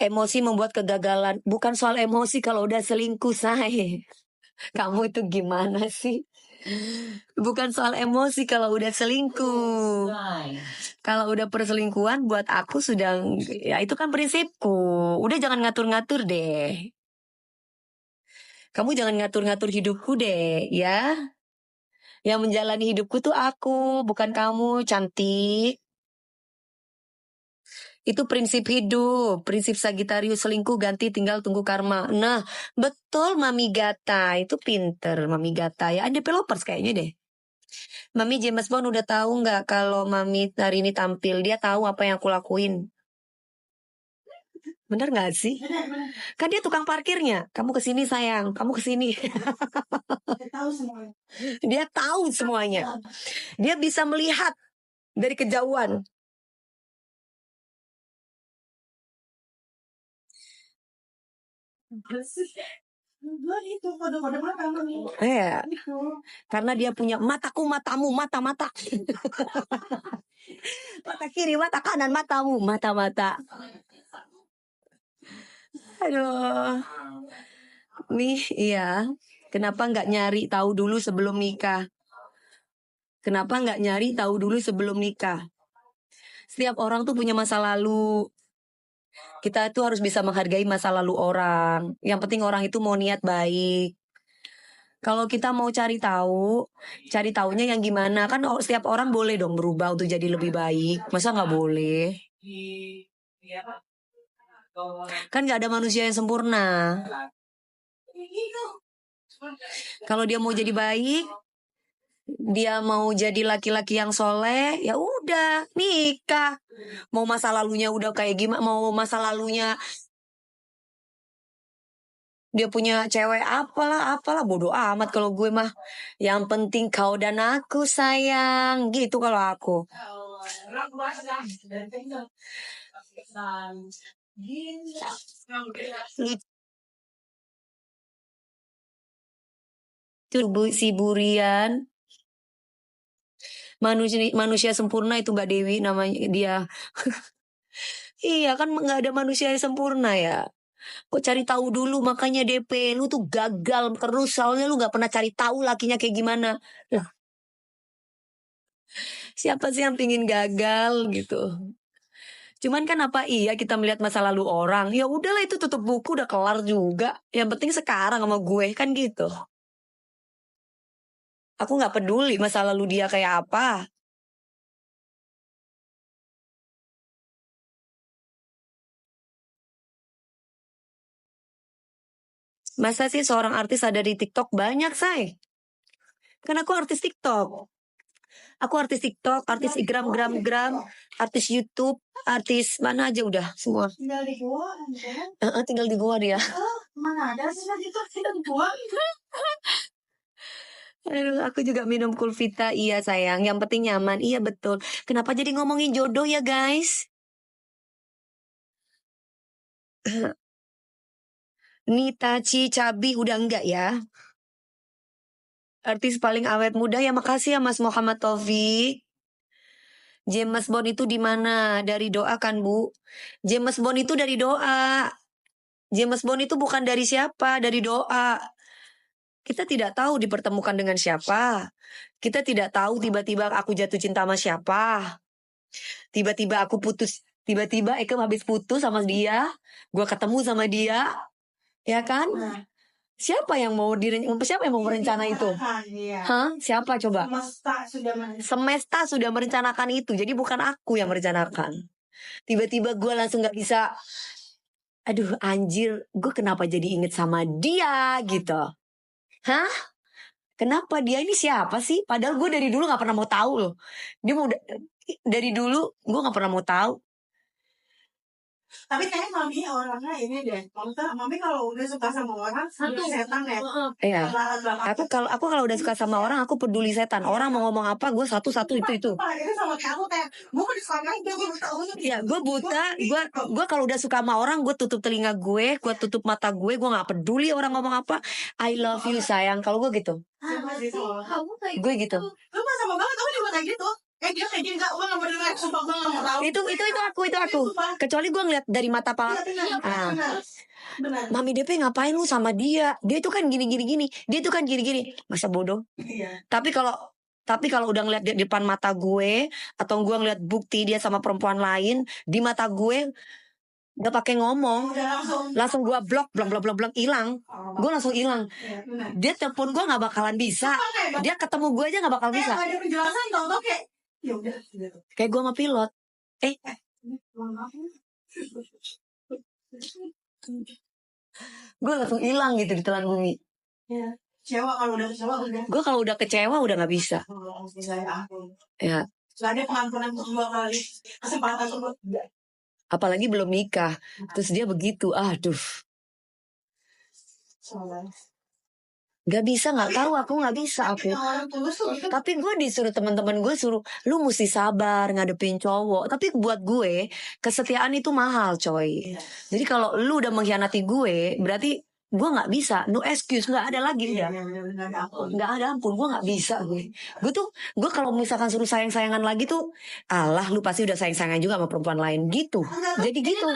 Emosi membuat kegagalan. Bukan soal emosi kalau udah selingkuh, say. Kamu itu gimana sih? Bukan soal emosi kalau udah selingkuh. Kalau udah perselingkuhan buat aku sudah, ya itu kan prinsipku. Udah jangan ngatur-ngatur deh. Kamu jangan ngatur-ngatur hidupku deh, ya. Yang menjalani hidupku tuh aku, bukan kamu, cantik. Itu prinsip hidup, prinsip Sagitarius, selingkuh ganti tinggal tunggu karma. Nah, betul Mami Gata, itu pinter Mami Gata ya. Ada developers kayaknya deh. Mami James Bond udah tahu nggak kalau Mami hari ini tampil? Dia tahu apa yang aku lakuin. Bener nggak sih? Kan dia tukang parkirnya. Kamu kesini sayang, kamu kesini. Dia tahu semuanya. Dia bisa melihat dari kejauhan. Iya, karena dia punya mataku, matamu, mata-mata. Mata kiri, mata kanan, matamu, mata-mata. Aduh, nih iya. Kenapa nggak nyari tahu dulu sebelum nikah? Kenapa nggak nyari tahu dulu sebelum nikah? Setiap orang tuh punya masa lalu. Kita tuh harus bisa menghargai masa lalu orang. Yang penting orang itu mau niat baik. Kalau kita mau cari tahunya yang gimana? Kan setiap orang boleh dong berubah untuk jadi lebih baik. Masa nggak boleh? Kan nggak ada manusia yang sempurna. Kalau dia mau jadi baik, dia mau jadi laki-laki yang soleh, ya udah nikah. Mau masa lalunya udah kayak gimana? Mau masa lalunya dia punya cewek apalah bodoh amat kalau gue mah. Yang penting kau dan aku sayang, gitu kalau aku. Itu si Burian. Manusia sempurna itu Mbak Dewi namanya dia. Iya kan nggak ada manusia yang sempurna ya. Kok cari tahu dulu makanya DP lu tuh gagal terus soalnya lu nggak pernah cari tahu lakinya kayak gimana. Lah, siapa sih yang pingin gagal gitu? Cuman kan apa iya kita melihat masa lalu orang? Ya udahlah itu tutup buku udah kelar juga. Yang penting sekarang sama gue kan gitu. Aku nggak peduli masa lalu dia kayak apa. Masa sih seorang artis ada di TikTok banyak say? Kan aku artis TikTok. Aku artis TikTok, artis gram, artis YouTube, artis mana aja udah semua. Tinggal di gua, Tinggal di gua dia. mana ada sih gitu tinggal di gua. Aduh, aku juga minum Kulvita, iya sayang. Yang penting nyaman, iya betul. Kenapa jadi ngomongin jodoh ya guys? Nita Cabi udah enggak ya? Artis paling awet muda ya makasih ya Mas Muhammad Taufik. James Bond itu di mana? Dari doa kan Bu? James Bond itu dari doa. James Bond itu bukan dari siapa, dari doa. Kita tidak tahu dipertemukan dengan siapa. Kita tidak tahu tiba-tiba aku jatuh cinta sama siapa. Tiba-tiba aku putus. Tiba-tiba Eka habis putus sama dia. Gue ketemu sama dia. Ya kan? Siapa yang mau merencana itu? Iya. Hah? Siapa coba? Semesta sudah merencanakan itu. Jadi bukan aku yang merencanakan. Tiba-tiba gue langsung gak bisa. Aduh anjir. Gue kenapa jadi inget sama dia gitu. Hah? Kenapa dia ini siapa sih? Padahal gue dari dulu gak pernah mau tahu loh. Dia mau dari dulu gue gak pernah mau tahu. Tapi kayak mami orangnya ini deh. Maksudnya mami kalau udah suka sama orang satu setan ya. Iya. Aku kalau udah suka sama orang aku peduli setan. Orang mau ngomong apa gue satu itu. Itu sama kamu kayak gue disangka ya gue buta. Gue kalau udah suka sama orang gue tutup telinga gue tutup mata gue nggak peduli orang ngomong apa. I love you sayang. Kalau gue gitu. Gue gitu. Lu mah sama banget kamu juga kayak gitu. Dia kayak gini enggak, gue gak mau dengar. Sumpah gue gak mau tahu. Itu aku. Kecuali gue ngeliat dari mata Iya, benar. Mami DP ngapain lu sama dia? Dia itu kan gini. Dia itu kan gini. Masa bodoh? Iya. Tapi kalau udah ngeliat di depan mata gue, atau gue ngeliat bukti dia sama perempuan lain di mata gue, gak pakai ngomong, langsung gue blok, hilang. Gue langsung hilang. Dia telepon gue gak bakalan bisa. Dia ketemu gue aja gak bakal bisa. Kayak ada penjelasan, tau kayak ya udah. Kayak gue sama pilot. Gue langsung hilang gitu di telan bumi. Ya. Kecewa kalau udah kecewa udah. Gue kalau udah kecewa udah nggak bisa. Ya. Gak ada pengampunan untuk 2 kali kesempatan untuk. Apalagi belum nikah. Terus dia begitu. Aduh. Gak bisa, gak tahu, aku gak bisa aku. Tapi gue disuruh teman-teman gue suruh, lu mesti sabar ngadepin cowok. Tapi buat gue kesetiaan itu mahal coy. Jadi kalau lu udah mengkhianati gue, berarti gue gak bisa. No excuse, gak ada lagi udah. Gak ada ampun, gue gak bisa gue. Gue kalau misalkan suruh sayang-sayangan lagi tuh, alah lu pasti udah sayang-sayangan juga sama perempuan lain gitu. Jadi gitu.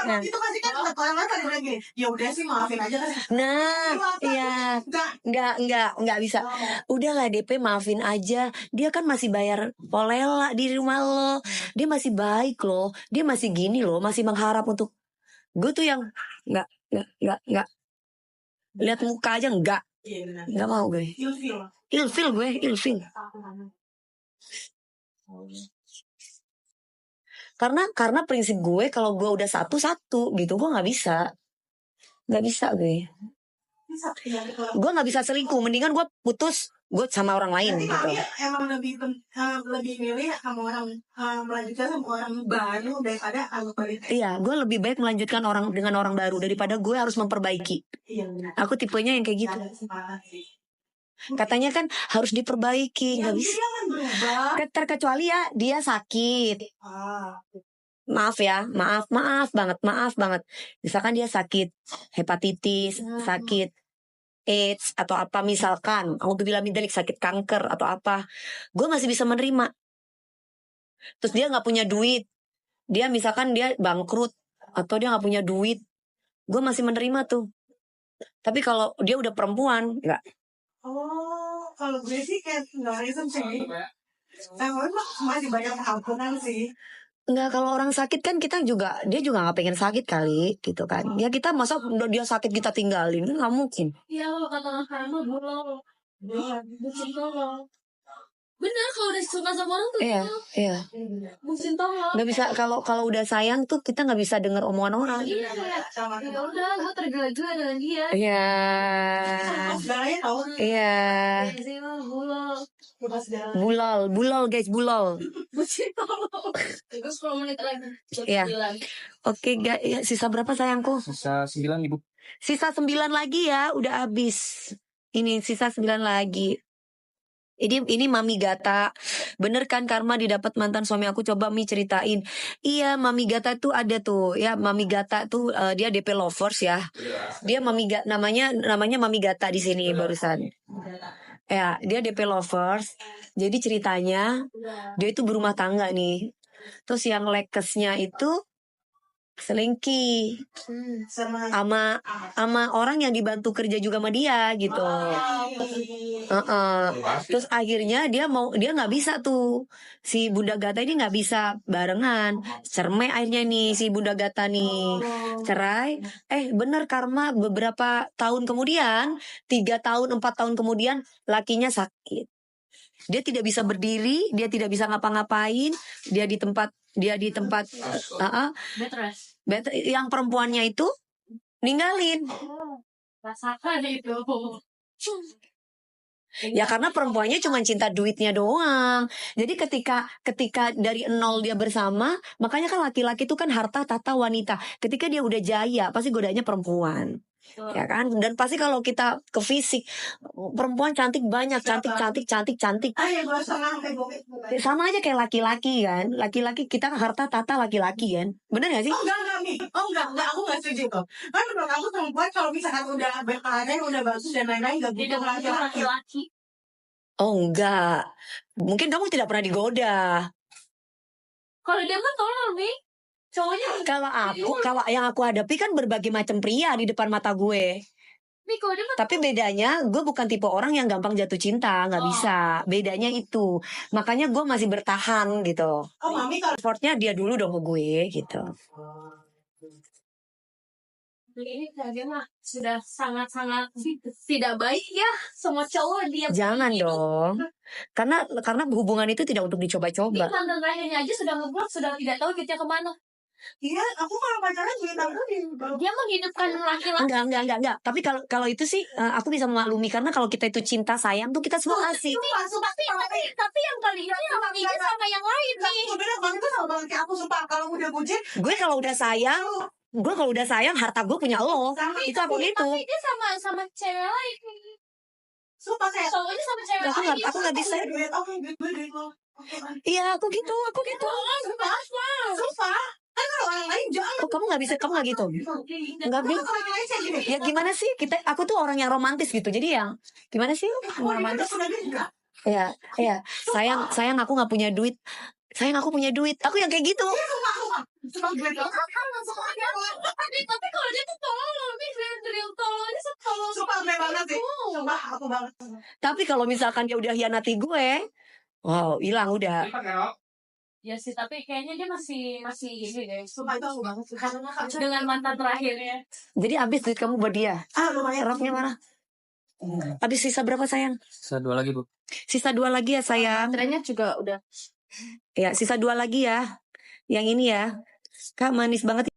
Nah, itu pasti kan orang-orang kan udah gini, ya udah sih maafin aja kan. Nah, iya. Enggak bisa. Udahlah DP maafin aja. Dia kan masih bayar polela di rumah lo. Dia masih baik loh. Dia masih gini loh, masih mengharap untuk. Gue tuh yang enggak. Lihat muka aja enggak. Enggak mau gue. Ilfil gue. Karena prinsip gue kalau gue udah satu gitu, gue nggak bisa gue. Gue nggak bisa selingkuh, mendingan gue putus, gue sama orang lain gitu. Emang lebih milih sama orang melanjutkan sama orang baru daripada balik. Iya, gue lebih baik melanjutkan dengan orang baru daripada gue harus memperbaiki. Iya. Aku tipenya yang kayak gitu. Katanya kan harus diperbaiki, nggak bisa. Terkecuali ya dia sakit. Maaf banget. Misalkan dia sakit hepatitis, sakit AIDS atau apa misalkan, auzubillahi sakit kanker atau apa, gue masih bisa menerima. Terus dia nggak punya duit, dia misalkan dia bangkrut atau dia nggak punya duit, gue masih menerima tuh. Tapi kalau dia udah perempuan, nggak. Oh, kalau gue sih kayak nggak reason sih. Tapi masih banyak ampunan sih. Enggak, kalau orang sakit kan dia juga nggak pengen sakit kali gitu kan. Ya kita masa dia sakit kita tinggalin, nggak mungkin. Iya, kata orang sekarang mah bulong. Bucin tolong. Bener, kalau udah suka sama orang tuh iya. Bucin tolong. Nggak bisa, kalau udah sayang tuh kita nggak bisa dengar omongan orang. Iya, ya udah, gue tergila-gila dengan dia. Iya. Bulol guys, bulol. Bucin tolong. Itu 10 menit lagi. Iya. Oke guys, sisa berapa sayangku? Sisa 9 ibu. Sisa 9 lagi ya, udah habis. Ini sisa 9 lagi. Ini Mami Gata. Bener kan Karma didapat mantan suami aku? Coba Mi ceritain. Iya, Mami Gata tuh ada tuh ya. Mami Gata tuh dia DP lovers ya. Dia namanya Mami Gata di sini barusan. Ya, dia DP lovers. Jadi ceritanya dia itu berumah tangga nih. Terus yang lekesnya itu selingki sama orang yang dibantu kerja juga sama dia gitu. Terus akhirnya dia nggak bisa tuh, si Bunda Gata ini nggak bisa barengan, cerme akhirnya nih si Bunda Gata nih cerai. Bener Karma, beberapa tahun kemudian, 3 tahun 4 tahun kemudian lakinya sakit. Dia tidak bisa berdiri, dia tidak bisa ngapa-ngapain, dia di tempat yang perempuannya itu ninggalin. Rasakan itu. Ya karena perempuannya cuma cinta duitnya doang. Jadi ketika dari nol dia bersama, makanya kan laki-laki itu kan harta tata wanita. Ketika dia udah jaya, pasti godanya perempuan. Ya kan, dan pasti kalau kita ke fisik, perempuan cantik banyak, cantik. Sama aja kayak laki-laki kan. Laki-laki kita harta tata laki-laki kan. Bener gak sih? Enggak, aku gak setuju tuh. Kan menurut aku perempuan kalau misalkan udah berkarir, udah bagus dan lain-lain, gak butuh laki-laki. Oh enggak. Mungkin kamu tidak pernah digoda. Kalau dia mah tolol nih. Cowoknya Kalau yang aku hadapi kan berbagai macam pria di depan mata gue. nih kalau dia mah Tapi bedanya gue bukan tipe orang yang gampang jatuh cinta, nggak bisa. Bedanya itu. Makanya gue masih bertahan gitu. Oh mami kalau Effortnya dia dulu dong ke gue gitu. ini dia mah sudah sangat-sangat tidak baik ya sama cowok dia. Jangan begitu. dong. Karena hubungan itu tidak untuk Ini dicoba-coba. mantan terakhirnya aja sudah ngeblok, sudah tidak tahu duitnya kemana. iya aku kalau pacaran juga tahu di Dia menghidupkan laki-laki. Enggak. Tapi kalau itu sih aku bisa memaklumi karena kalau kita itu cinta sayang tuh kita semua kasih. Tapi yang kali ini sama ini sama yang lain nih. beda banget tuh sama banget kayak aku sumpah kalau udah bucin Gue kalau udah sayang harta gue punya lo. Itu apa gitu? Tapi dia sama cewek lain. sumpah kayak Cowoknya sama cewek lain. Aku nggak bisa. duit oke duit lo Iya aku gitu. sumpah kan kalau orang lain jangan Kok kamu nggak bisa? Kamu nggak gitu? Nggak bisa. kalau orang lain saya gini Ya gimana sih? Aku tuh orang yang romantis gitu. Jadi yang gimana sih? Romantis? sudah enggak Ya. Sayang aku nggak punya duit. Sayang aku punya duit. Aku yang kayak gitu. sumpah duit lo Tapi kalau dia tuh tolol nih, real tololnya tolol. sumpah gue banget sih sumpah aku banget Tapi kalau misalkan dia udah hianati gue, wow hilang udah. Ya sih, tapi kayaknya dia masih ini deh. sumpah itu aku banget sih Dengan mantan terakhirnya. Jadi habis duit kamu buat dia. lumayan Roknya mana? Habis sisa berapa sayang? Sisa 2 lagi, Bu. Sisa 2 lagi ya sayang. Baterainya juga udah. Ya sisa 2 lagi ya. Yang ini ya. Kak manis banget.